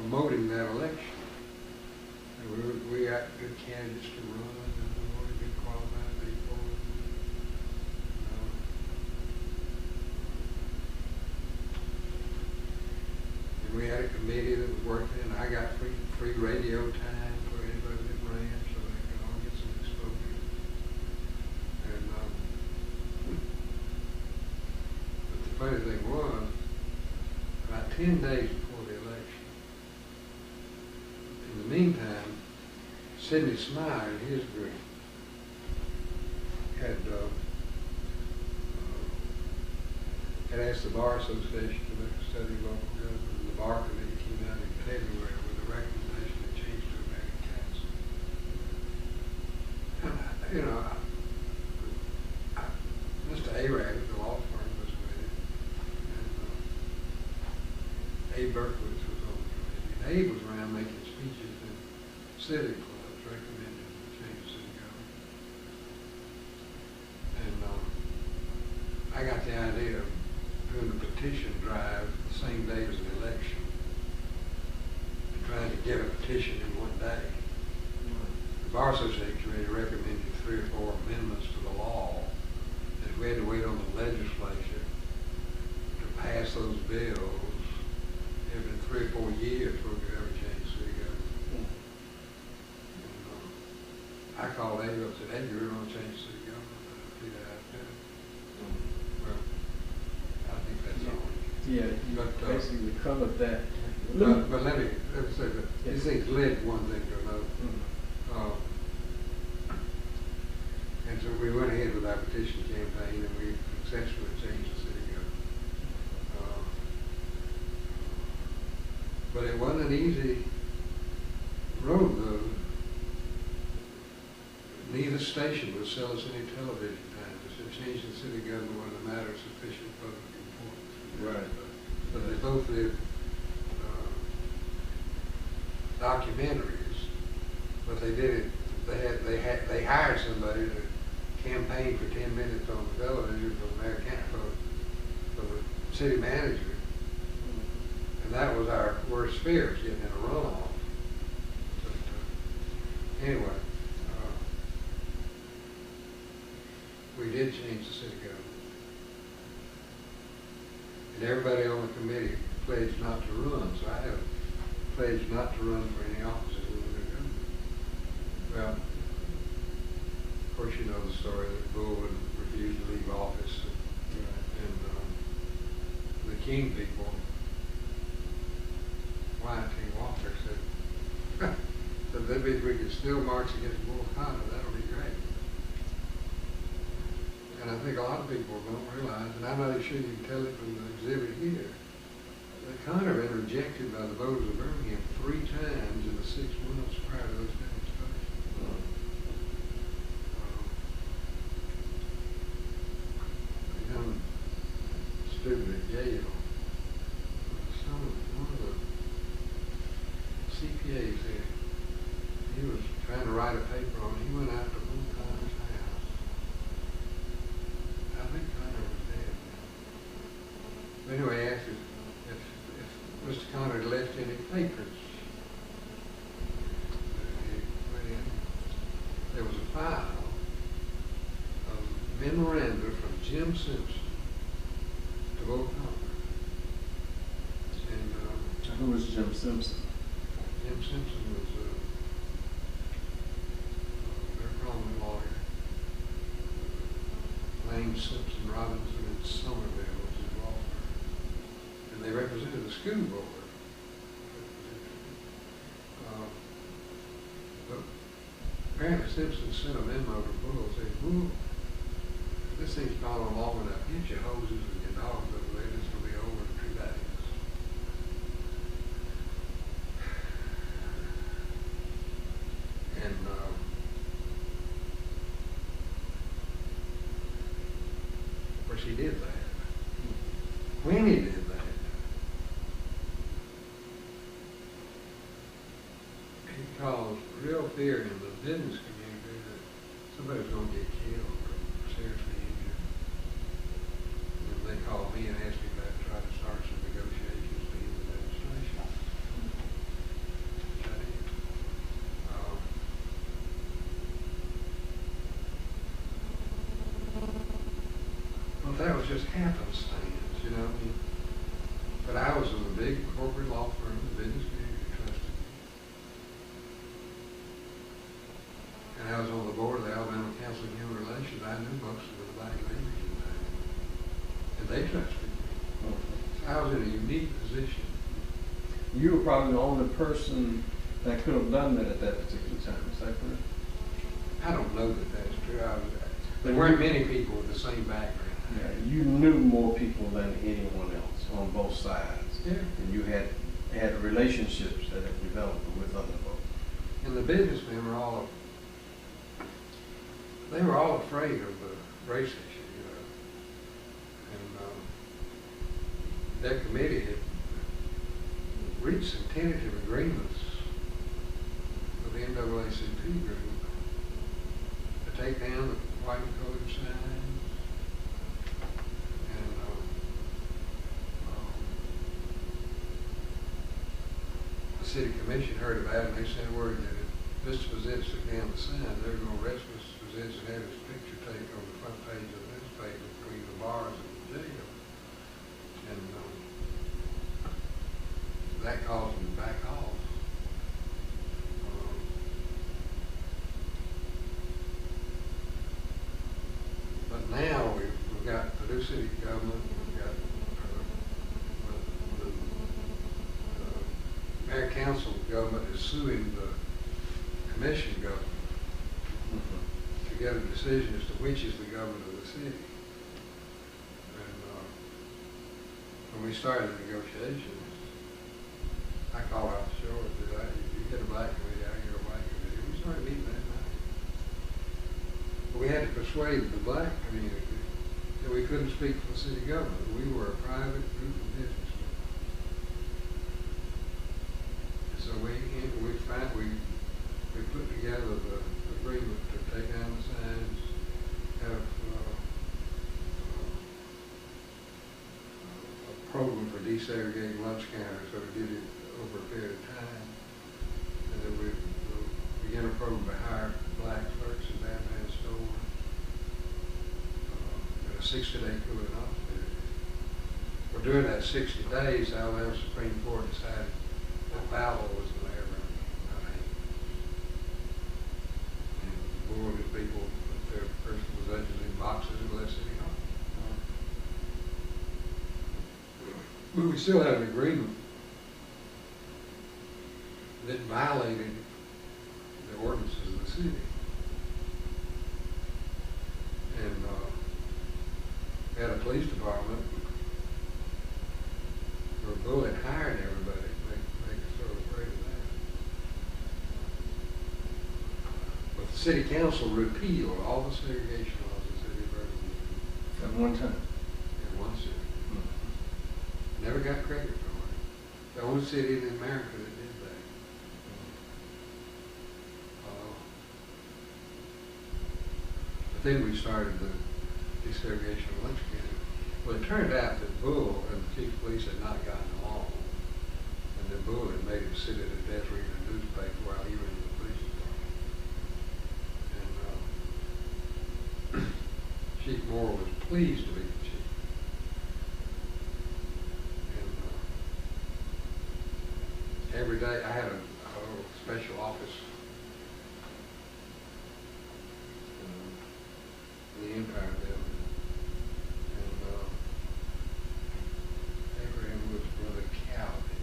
promoting that election. And we got good candidates to run, and we want to get qualified people. And we had a committee that was working, and I got free radio time for anybody that ran, so they could all get some exposure. And but the funny thing was, about 10 days before the election, in the meantime, Sidney Smyer and his group had asked the Bar Association to make a study of local government, and the Bar Committee came out in February with a recommendation to change to a mayor council. You know, Mr. Arad at the law firm was with it, and Abe Berkowitz was on the committee. And Abe was around making speeches in civic clubs recommending the change of city government. And I got the idea of doing a petition drive the same day as the election and trying to get a petition in one day. The Bar Association Committee recommended 3 or 4 amendments to the law that we had to wait on the legislature to pass those bills. It had been 3 or 4 years before we could ever change city government. And, I called Abe up and said, "Hey, you're going to change city government?" I figured out that. Well, I think that's all. Yeah, you But, basically covered that. But let me say that these things led one thing to another. And so we went ahead with our petition campaign, and we successfully changed the city government. But it wasn't an easy road, though. Neither station would sell us any television time. They said changing the city government was a matter of sufficient public importance. Right. But they both did documentaries, but they did it. They hired somebody to campaign for 10 minutes on the television for the city manager, and that was our worst fear, was getting in a runoff. But anyway, we did change the city government, and everybody on the committee pledged not to run. So I have pledged not to run for any offices in the new government. Well, of course, you know the story that Bull refused to leave office, and the King people, Y.T. Walker said, so that means we can still march against Bull Connor. That'll be great. And I think a lot of people don't realize, and I'm not sure you can tell it from the exhibit here, that Connor had been rejected by the voters of Birmingham 3 times in the 6 months prior to those demonstrations. A young student at Yale, one of the CPAs there, he was trying to write a paper on it. He went out to Bull Connor's house. I think Connor was dead now. But anyway, he asked if Mr. Connor had left any papers. He went in. There was a file of memoranda from Jim Simpson to Bull Connor. And Who was Jim Simpson? Jim Simpson was a very prominent lawyer. Lane Simpson Robinson in Somerville was his law firm. And they represented the school board. But apparently Simpson sent a memo to Bull saying, "Bull, this thing's gone on long enough. Get your hoses and your dogs over there. This will be over in 2 days." And of course he did that. When he did that, he caused real fear in the business community that somebody was going to get killed or seriously injured. And they called me and asked me if I'd try to start some negotiations to end the demonstration. But that was just happenstance, you know. But I was in a big corporate law firm, the business community trusted me. And I was on the board of the Alabama Council of Human Relations. I knew most of the black leaders in town. And they trusted me. So I was in a unique position. You were probably the only person that could have done that at that particular time, is that correct? I don't know that that's true. There weren't many people with the same background. Yeah, you knew more people than anyone else on both sides. Yeah. And you had relationships that had developed with other folks. And the businessmen were all afraid of the race issue, you know. And that committee had reached some tentative agreements with the NAACP group to take down the white and colored signs. And the city commission heard about it, and they sent word that if Mr. Fazette took down the sign, they were going to arrest Mr. Fazette and have his picture taken on the front page of the newspaper between the bars and the jail. And that caused them to back off. But now we've got the new city government, we've got the mayor council government is suing the commission government to get a decision as to which is the government of the city. And when we started the negotiations, I called out the shore and said, you get a black committee, I get a white committee. We started meeting that night. But we had to persuade the black community that we couldn't speak for the city government. We were a private group of businessmen. And so we put together the agreement to take down the signs, have a program for desegregating lunch counters, so we did it over a period of time. And then we began a program to hire black clerks in Batman stores. A 60-day cooling off period. Well, during that 60 days, the Alabama Supreme Court decided that Bowell was the mayor running, not Haynes. And the board of people put their personal possessions in boxes and left City Hall. But we still had an agreement that violated the ordinances of the city. And we had a police department where Bull had hired everybody to make us sort of afraid of that. But the city council repealed all the segregation laws in the city of Birmingham. At one time. In one city. Never got credit for it. The only city in America that did that. But then we started the desegregation of lunch counters. Well, it turned out that Bull and the chief of police had not gotten along, and that Bull had made him sit at a desk reading a newspaper while he was in the police department. And Chief Moore was pleased to be the chief. Every day I had a special office in the Empire Building, and Abraham was Brother Calvin.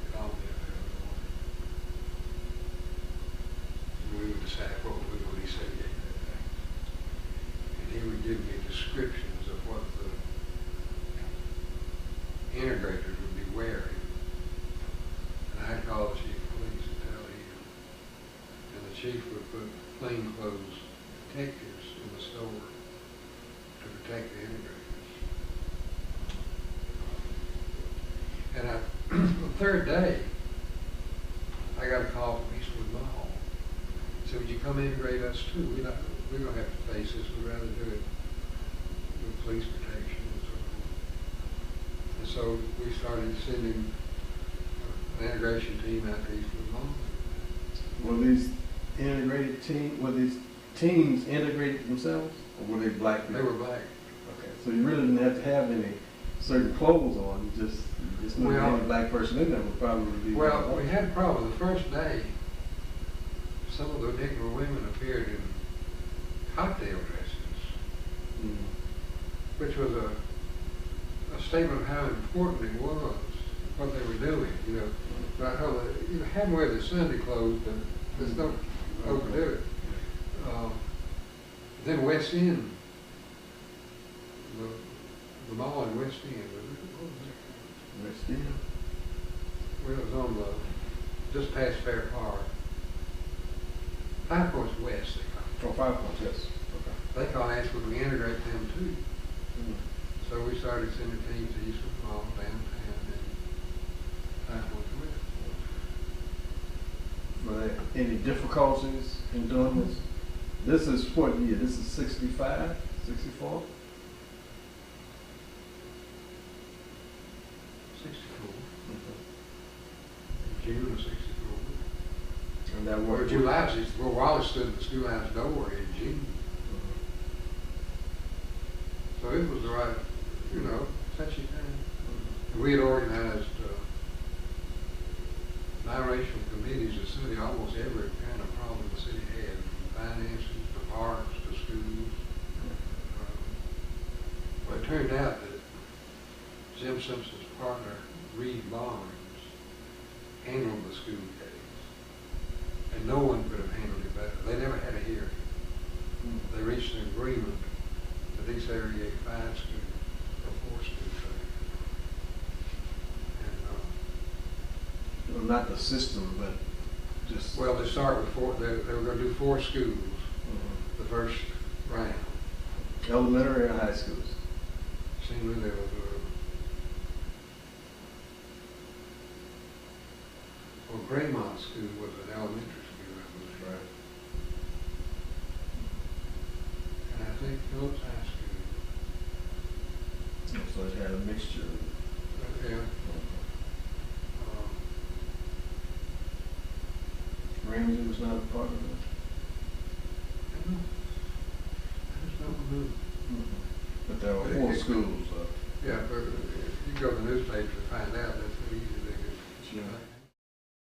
It all been every morning. And we would decide what we would desegregate that day. And he would give me descriptions of what the integrators would be wearing. I'd call the chief of police and tell him, and the chief would put plainclothes detectives in the store to protect the integrators. And the third day, I got a call from Eastwood Mall. He said, would you come integrate us too? We don't have to face this. We'd rather do it with police protection and so forth. And so we started sending an integration team out to Eastwood Mall. Were these teams integrated themselves, or were they black people? They were black. So you really didn't have to have any certain clothes on, you just knew Well- any black person in there would probably be. Well, we had a problem. The first day, some of the Negro women appeared in cocktail dresses, Mm. which was a statement of how important it was, what they were doing, you know. But you have to wear the Sunday clothes, but there's no overdo it. Then West End, the mall in West End, what was that? West End? Well, it was on the, just past Fair Park. 5 Points West, they call it. Oh, 5 Points, yes. Okay. They call it, would we integrate them too? Mm. So we started sending teams to Eastern Mall, downtown, and 5 Points West. Were there any difficulties in doing this? This is what year? This is 65, 64? 64. June of 64. And that Or worked. July of 64. Wallace stood at the schoolhouse door in June. So it was the right, you know, touchy time. And we had organized biracial committees. The city, almost every kind of problem the city had, from finances to parks to schools. Well, it turned out that Jim Simpson's partner, Reed Barnes, handled the school case. And no one could have handled it better. They never had a hearing. They reached an agreement that these area 5 schools or 4 schools. And, Well, not the system, but just. well, they start with 4, they were going to do 4 schools the first round. Elementary or high schools? Seemed there was well, Graymont School was an elementary school, I believe. Right. And I think Phillips High School. So it had a mixture. Yeah. Ramsey was not a part of it. I just don't know. But there were 4 schools. Yeah, but you go to the newspaper to find out, that's how easy they could. Sure.